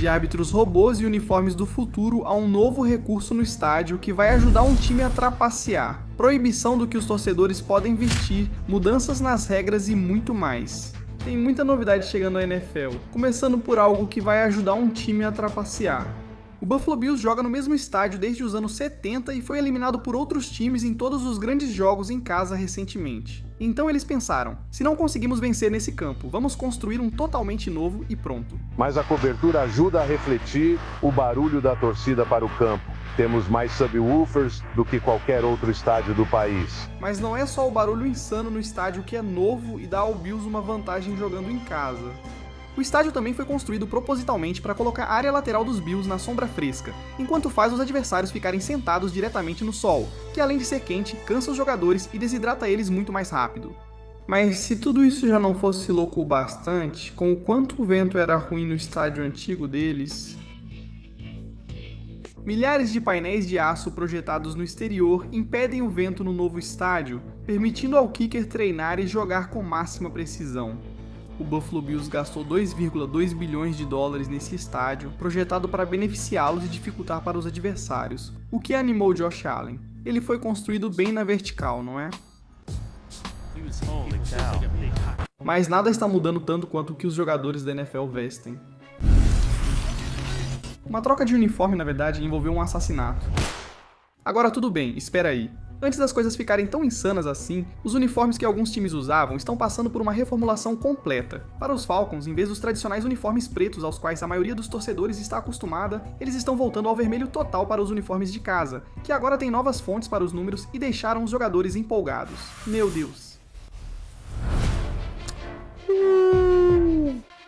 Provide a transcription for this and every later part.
de árbitros robôs e uniformes do futuro a um novo recurso no estádio que vai ajudar um time a trapacear, proibição do que os torcedores podem vestir, mudanças nas regras e muito mais. Tem muita novidade chegando à NFL, começando por algo que vai ajudar um time a trapacear. O Buffalo Bills joga no mesmo estádio desde os anos 70 e foi eliminado por outros times em todos os grandes jogos em casa recentemente. Então eles pensaram, se não conseguimos vencer nesse campo, vamos construir um totalmente novo e pronto. Mas a cobertura ajuda a refletir o barulho da torcida para o campo. Temos mais subwoofers do que qualquer outro estádio do país. Mas não é só o barulho insano no estádio que é novo e dá ao Bills uma vantagem jogando em casa. O estádio também foi construído propositalmente para colocar a área lateral dos Bills na sombra fresca, enquanto faz os adversários ficarem sentados diretamente no sol, que além de ser quente, cansa os jogadores e desidrata eles muito mais rápido. Mas se tudo isso já não fosse louco o bastante, com o quanto o vento era ruim no estádio antigo deles... Milhares de painéis de aço projetados no exterior impedem o vento no novo estádio, permitindo ao kicker treinar e jogar com máxima precisão. O Buffalo Bills gastou 2,2 bilhões de dólares nesse estádio, projetado para beneficiá-los e dificultar para os adversários, o que animou Josh Allen. Ele foi construído bem na vertical, não é? Mas nada está mudando tanto quanto o que os jogadores da NFL vestem. Uma troca de uniforme, na verdade, envolveu um assassinato. Agora tudo bem, espera aí. Antes das coisas ficarem tão insanas assim, os uniformes que alguns times usavam estão passando por uma reformulação completa. Para os Falcons, em vez dos tradicionais uniformes pretos aos quais a maioria dos torcedores está acostumada, eles estão voltando ao vermelho total para os uniformes de casa, que agora têm novas fontes para os números e deixaram os jogadores empolgados. Meu Deus.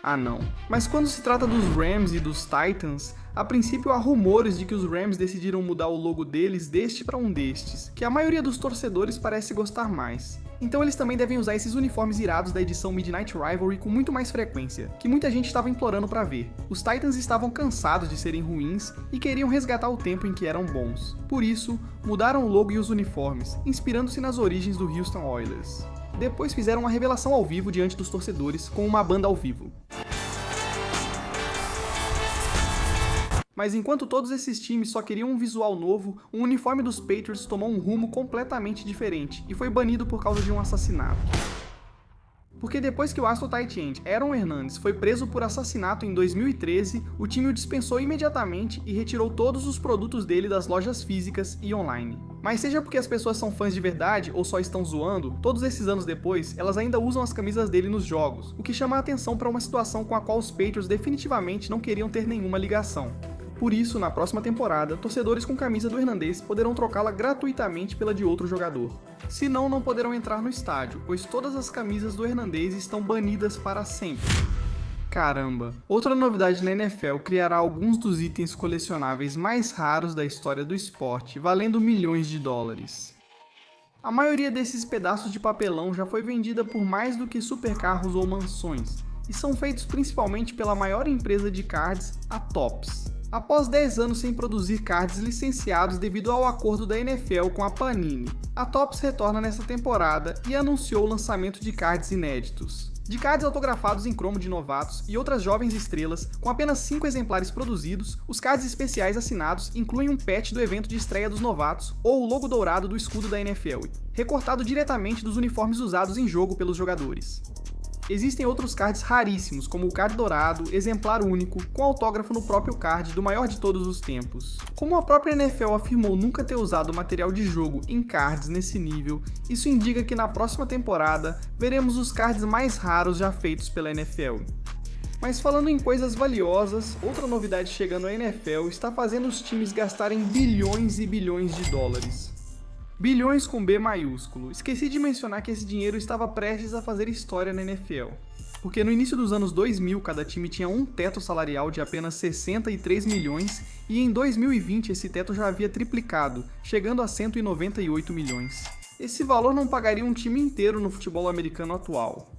Ah não. Mas quando se trata dos Rams e dos Titans, a princípio há rumores de que os Rams decidiram mudar o logo deles deste para um destes, que a maioria dos torcedores parece gostar mais. Então eles também devem usar esses uniformes irados da edição Midnight Rivalry com muito mais frequência, que muita gente estava implorando para ver. Os Titans estavam cansados de serem ruins e queriam resgatar o tempo em que eram bons. Por isso, mudaram o logo e os uniformes, inspirando-se nas origens do Houston Oilers. Depois fizeram uma revelação ao vivo diante dos torcedores, com uma banda ao vivo. Mas enquanto todos esses times só queriam um visual novo, o uniforme dos Patriots tomou um rumo completamente diferente e foi banido por causa de um assassinato. Porque depois que o astro tight end Aaron Hernandez foi preso por assassinato em 2013, o time o dispensou imediatamente e retirou todos os produtos dele das lojas físicas e online. Mas seja porque as pessoas são fãs de verdade ou só estão zoando, todos esses anos depois, elas ainda usam as camisas dele nos jogos, o que chama a atenção para uma situação com a qual os Patriots definitivamente não queriam ter nenhuma ligação. Por isso, na próxima temporada, torcedores com camisa do Hernandez poderão trocá-la gratuitamente pela de outro jogador. Senão, não poderão entrar no estádio, pois todas as camisas do Hernandez estão banidas para sempre. Caramba! Outra novidade na NFL criará alguns dos itens colecionáveis mais raros da história do esporte, valendo milhões de dólares. A maioria desses pedaços de papelão já foi vendida por mais do que supercarros ou mansões, e são feitos principalmente pela maior empresa de cards, a Topps. Após 10 anos sem produzir cards licenciados devido ao acordo da NFL com a Panini, a Topps retorna nesta temporada e anunciou o lançamento de cards inéditos. De cards autografados em cromo de novatos e outras jovens estrelas, com apenas 5 exemplares produzidos, os cards especiais assinados incluem um patch do evento de estreia dos novatos ou o logo dourado do escudo da NFL, recortado diretamente dos uniformes usados em jogo pelos jogadores. Existem outros cards raríssimos, como o card dourado, exemplar único, com autógrafo no próprio card do maior de todos os tempos. Como a própria NFL afirmou nunca ter usado material de jogo em cards nesse nível, isso indica que na próxima temporada veremos os cards mais raros já feitos pela NFL. Mas falando em coisas valiosas, outra novidade chegando à NFL está fazendo os times gastarem bilhões e bilhões de dólares. Bilhões com B maiúsculo. Esqueci de mencionar que esse dinheiro estava prestes a fazer história na NFL. Porque no início dos anos 2000, cada time tinha um teto salarial de apenas 63 milhões e em 2020 esse teto já havia triplicado, chegando a 198 milhões. Esse valor não pagaria um time inteiro no futebol americano atual.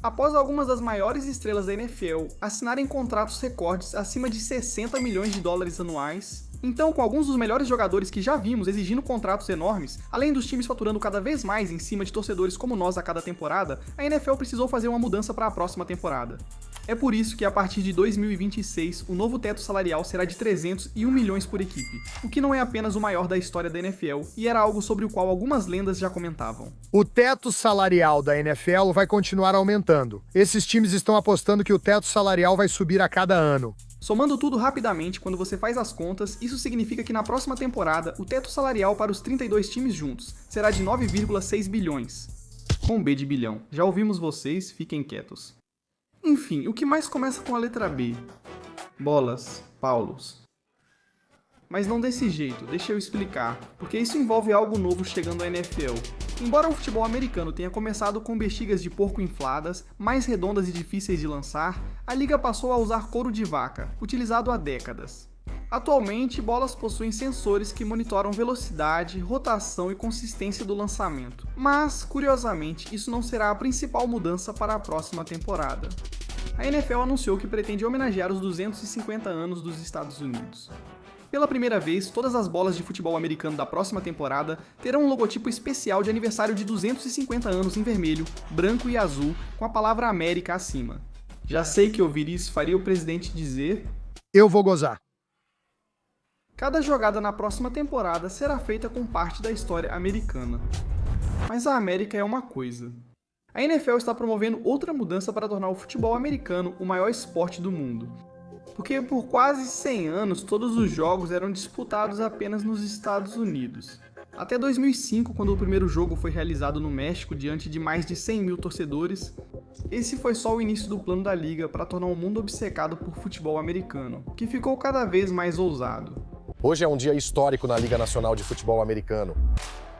Após algumas das maiores estrelas da NFL assinarem contratos recordes acima de 60 milhões de dólares anuais, então com alguns dos melhores jogadores que já vimos exigindo contratos enormes, além dos times faturando cada vez mais em cima de torcedores como nós a cada temporada, a NFL precisou fazer uma mudança para a próxima temporada. É por isso que a partir de 2026, o novo teto salarial será de 301 milhões por equipe, o que não é apenas o maior da história da NFL e era algo sobre o qual algumas lendas já comentavam. O teto salarial da NFL vai continuar aumentando. Esses times estão apostando que o teto salarial vai subir a cada ano. Somando tudo rapidamente, quando você faz as contas, isso significa que na próxima temporada, o teto salarial para os 32 times juntos será de 9,6 bilhões. Com B de bilhão. Já ouvimos vocês, fiquem quietos. Enfim, o que mais começa com a letra B? Bolas, Paulos. Mas não desse jeito, deixa eu explicar, porque isso envolve algo novo chegando à NFL. Embora o futebol americano tenha começado com bexigas de porco infladas, mais redondas e difíceis de lançar, a liga passou a usar couro de vaca, utilizado há décadas. Atualmente, bolas possuem sensores que monitoram velocidade, rotação e consistência do lançamento. Mas, curiosamente, isso não será a principal mudança para a próxima temporada. A NFL anunciou que pretende homenagear os 250 anos dos Estados Unidos. Pela primeira vez, todas as bolas de futebol americano da próxima temporada terão um logotipo especial de aniversário de 250 anos em vermelho, branco e azul, com a palavra América acima. Já sei que ouvir isso faria o presidente dizer: Eu vou gozar. Cada jogada na próxima temporada será feita com parte da história americana. Mas a América é uma coisa. A NFL está promovendo outra mudança para tornar o futebol americano o maior esporte do mundo. Porque por quase 100 anos todos os jogos eram disputados apenas nos Estados Unidos. Até 2005, quando o primeiro jogo foi realizado no México diante de mais de 100 mil torcedores, esse foi só o início do plano da liga para tornar o mundo obcecado por futebol americano, que ficou cada vez mais ousado. Hoje é um dia histórico na Liga Nacional de Futebol Americano.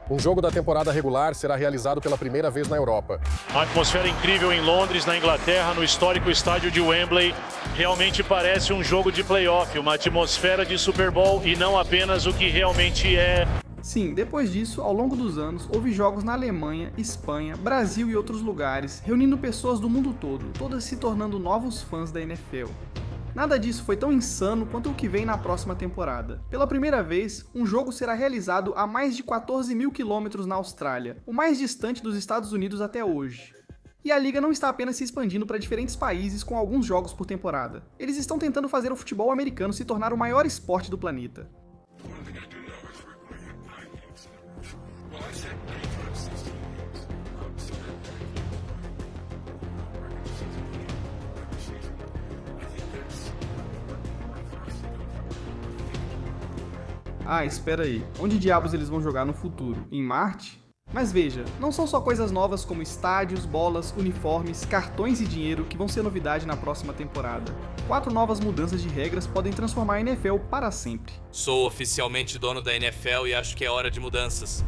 Um jogo da temporada regular será realizado pela primeira vez na Europa. A atmosfera incrível em Londres, na Inglaterra, no histórico estádio de Wembley. Realmente parece um jogo de playoff, uma atmosfera de Super Bowl e não apenas o que realmente é. Sim, depois disso, ao longo dos anos, houve jogos na Alemanha, Espanha, Brasil e outros lugares, reunindo pessoas do mundo todo, todas se tornando novos fãs da NFL. Nada disso foi tão insano quanto o que vem na próxima temporada. Pela primeira vez, um jogo será realizado a mais de 14 mil quilômetros na Austrália, o mais distante dos Estados Unidos até hoje. E a liga não está apenas se expandindo para diferentes países com alguns jogos por temporada. Eles estão tentando fazer o futebol americano se tornar o maior esporte do planeta. Ah, espera aí. Onde diabos eles vão jogar no futuro? Em Marte? Mas veja, não são só coisas novas como estádios, bolas, uniformes, cartões e dinheiro que vão ser novidade na próxima temporada. 4 novas mudanças de regras podem transformar a NFL para sempre. Sou oficialmente dono da NFL e acho que é hora de mudanças.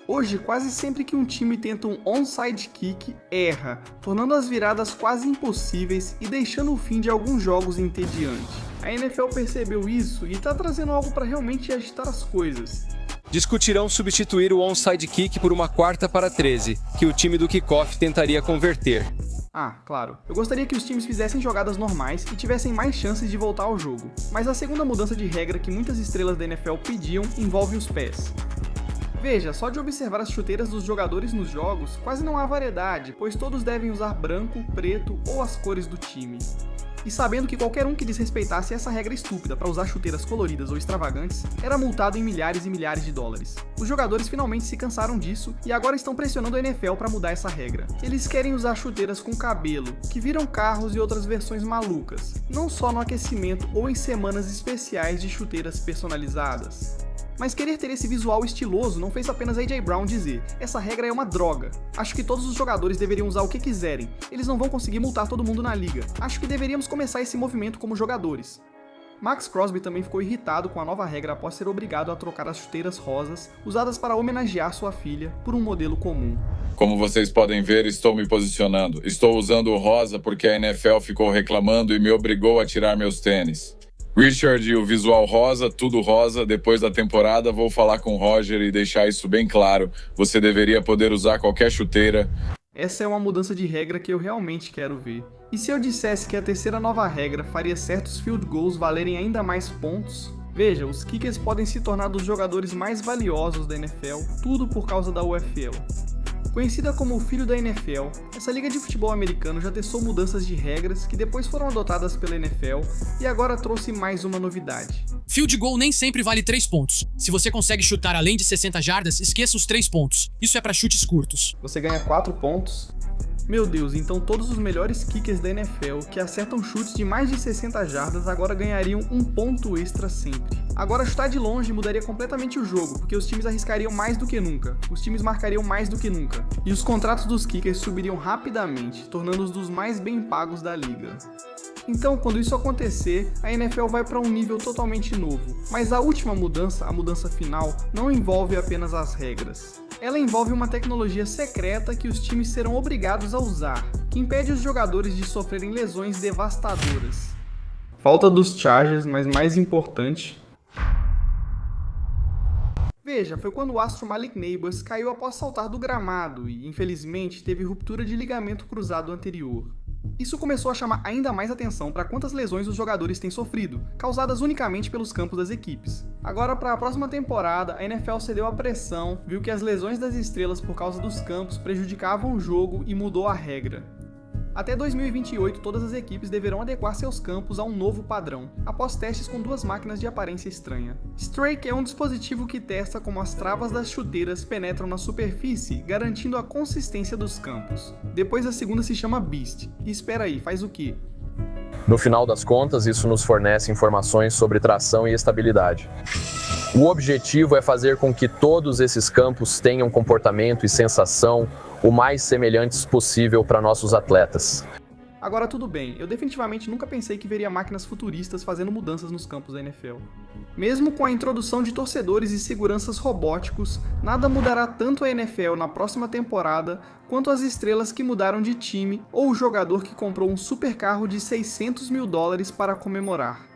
Hoje, quase sempre que um time tenta um onside kick, erra, tornando as viradas quase impossíveis e deixando o fim de alguns jogos entediante. A NFL percebeu isso e está trazendo algo para realmente agitar as coisas. Discutirão substituir o onside kick por uma 4ª para 13, que o time do kickoff tentaria converter. Ah, claro. Eu gostaria que os times fizessem jogadas normais e tivessem mais chances de voltar ao jogo. Mas a segunda mudança de regra que muitas estrelas da NFL pediam envolve os pés. Veja, só de observar as chuteiras dos jogadores nos jogos, quase não há variedade, pois todos devem usar branco, preto ou as cores do time. E sabendo que qualquer um que desrespeitasse essa regra estúpida para usar chuteiras coloridas ou extravagantes, era multado em milhares e milhares de dólares. Os jogadores finalmente se cansaram disso e agora estão pressionando a NFL para mudar essa regra. Eles querem usar chuteiras com cabelo, que viram carros e outras versões malucas, não só no aquecimento ou em semanas especiais de chuteiras personalizadas. Mas querer ter esse visual estiloso não fez apenas A.J. Brown dizer: essa regra é uma droga. Acho que todos os jogadores deveriam usar o que quiserem. Eles não vão conseguir multar todo mundo na liga. Acho que deveríamos começar esse movimento como jogadores. Max Crosby também ficou irritado com a nova regra após ser obrigado a trocar as chuteiras rosas, usadas para homenagear sua filha, por um modelo comum. Como vocês podem ver, estou me posicionando. Estou usando o rosa porque a NFL ficou reclamando e me obrigou a tirar meus tênis. Richard e o visual rosa, tudo rosa. Depois da temporada vou falar com o Roger e deixar isso bem claro. Você deveria poder usar qualquer chuteira. Essa é uma mudança de regra que eu realmente quero ver. E se eu dissesse que a terceira nova regra faria certos field goals valerem ainda mais pontos? Veja, os kickers podem se tornar dos jogadores mais valiosos da NFL, tudo por causa da UFL. Conhecida como o filho da NFL, essa liga de futebol americano já testou mudanças de regras que depois foram adotadas pela NFL e agora trouxe mais uma novidade. Field goal nem sempre vale 3 pontos. Se você consegue chutar além de 60 jardas, esqueça os 3 pontos. Isso é para chutes curtos. Você ganha 4 pontos. Meu Deus, então todos os melhores kickers da NFL que acertam chutes de mais de 60 jardas agora ganhariam 1 ponto extra sempre. Agora chutar de longe mudaria completamente o jogo, porque os times arriscariam mais do que nunca, os times marcariam mais do que nunca, e os contratos dos kickers subiriam rapidamente, tornando-os dos mais bem pagos da liga. Então, quando isso acontecer, a NFL vai para um nível totalmente novo. Mas a última mudança, a mudança final, não envolve apenas as regras. Ela envolve uma tecnologia secreta que os times serão obrigados a usar, que impede os jogadores de sofrerem lesões devastadoras. Falta dos Chargers, mas mais importante. Veja, foi quando o astro Malik Nabers caiu após saltar do gramado e, infelizmente, teve ruptura de ligamento cruzado anterior. Isso começou a chamar ainda mais atenção para quantas lesões os jogadores têm sofrido, causadas unicamente pelos campos das equipes. Agora, para a próxima temporada, a NFL cedeu à pressão, viu que as lesões das estrelas por causa dos campos prejudicavam o jogo e mudou a regra. Até 2028, todas as equipes deverão adequar seus campos a um novo padrão, após testes com 2 máquinas de aparência estranha. Strake é um dispositivo que testa como as travas das chuteiras penetram na superfície, garantindo a consistência dos campos. Depois a segunda se chama Beast. E espera aí, faz o quê? No final das contas, isso nos fornece informações sobre tração e estabilidade. O objetivo é fazer com que todos esses campos tenham comportamento e sensação o mais semelhantes possível para nossos atletas. Agora tudo bem, eu definitivamente nunca pensei que veria máquinas futuristas fazendo mudanças nos campos da NFL. Mesmo com a introdução de torcedores e seguranças robóticos, nada mudará tanto a NFL na próxima temporada quanto as estrelas que mudaram de time ou o jogador que comprou um supercarro de $600 mil para comemorar.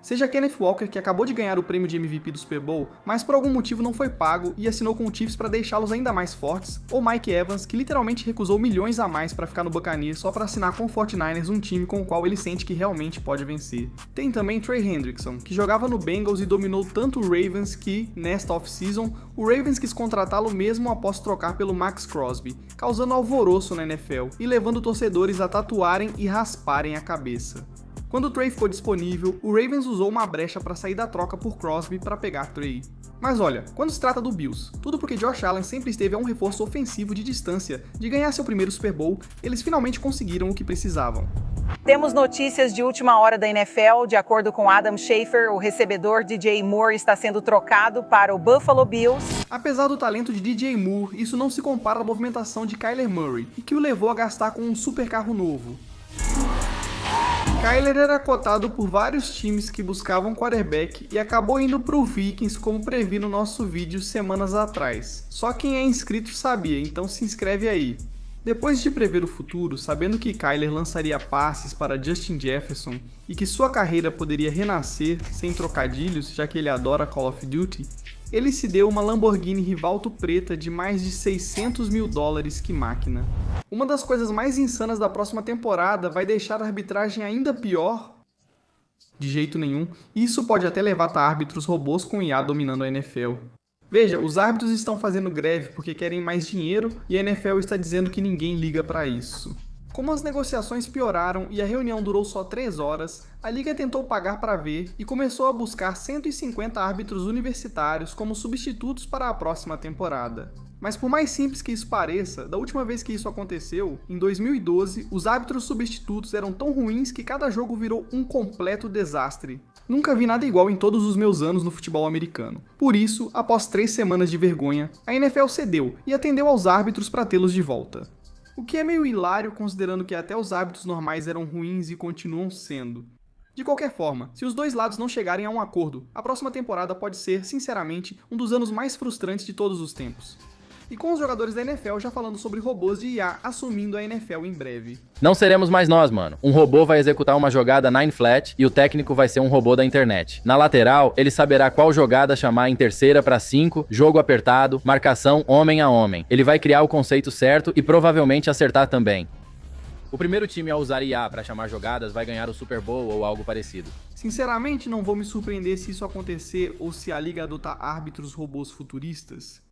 Seja Kenneth Walker, que acabou de ganhar o prêmio de MVP do Super Bowl, mas por algum motivo não foi pago e assinou com o Chiefs para deixá-los ainda mais fortes, ou Mike Evans, que literalmente recusou milhões a mais para ficar no Buccaneers só para assinar com o 49ers, um time com o qual ele sente que realmente pode vencer. Tem também Trey Hendrickson, que jogava no Bengals e dominou tanto o Ravens que, nesta off-season, o Ravens quis contratá-lo mesmo após trocar pelo Max Crosby, causando alvoroço na NFL e levando torcedores a tatuarem e rasparem a cabeça. Quando o Trey ficou disponível, o Ravens usou uma brecha para sair da troca por Crosby para pegar Trey. Mas olha, quando se trata do Bills, tudo porque Josh Allen sempre esteve a um reforço ofensivo de distância de ganhar seu primeiro Super Bowl, eles finalmente conseguiram o que precisavam. Temos notícias de última hora da NFL. De acordo com Adam Schefter, o recebedor DJ Moore está sendo trocado para o Buffalo Bills. Apesar do talento de DJ Moore, isso não se compara à movimentação de Kyler Murray, e que o levou a gastar com um supercarro novo. Kyler era cotado por vários times que buscavam quarterback e acabou indo pro Vikings, como previ no nosso vídeo semanas atrás. Só quem é inscrito sabia, então se inscreve aí. Depois de prever o futuro, sabendo que Kyler lançaria passes para Justin Jefferson e que sua carreira poderia renascer, sem trocadilhos, já que ele adora Call of Duty, ele se deu uma Lamborghini Rivalto preta de mais de $600 mil, que máquina. Uma das coisas mais insanas da próxima temporada vai deixar a arbitragem ainda pior? De jeito nenhum, isso pode até levar a árbitros robôs com IA dominando a NFL. Veja, os árbitros estão fazendo greve porque querem mais dinheiro e a NFL está dizendo que ninguém liga para isso. Como as negociações pioraram e a reunião durou só 3 horas, a liga tentou pagar para ver e começou a buscar 150 árbitros universitários como substitutos para a próxima temporada. Mas por mais simples que isso pareça, da última vez que isso aconteceu, em 2012, os árbitros substitutos eram tão ruins que cada jogo virou um completo desastre. Nunca vi nada igual em todos os meus anos no futebol americano. Por isso, após 3 semanas de vergonha, a NFL cedeu e atendeu aos árbitros para tê-los de volta. O que é meio hilário considerando que até os árbitros normais eram ruins e continuam sendo. De qualquer forma, se os dois lados não chegarem a um acordo, a próxima temporada pode ser, sinceramente, um dos anos mais frustrantes de todos os tempos. E com os jogadores da NFL já falando sobre robôs de IA assumindo a NFL em breve. Não seremos mais nós, mano. Um robô vai executar uma jogada 9 flat e o técnico vai ser um robô da internet. Na lateral, ele saberá qual jogada chamar em terceira para 5, jogo apertado, marcação homem a homem. Ele vai criar o conceito certo e provavelmente acertar também. O primeiro time a usar IA para chamar jogadas vai ganhar o Super Bowl ou algo parecido. Sinceramente, não vou me surpreender se isso acontecer ou se a liga adotar árbitros robôs futuristas.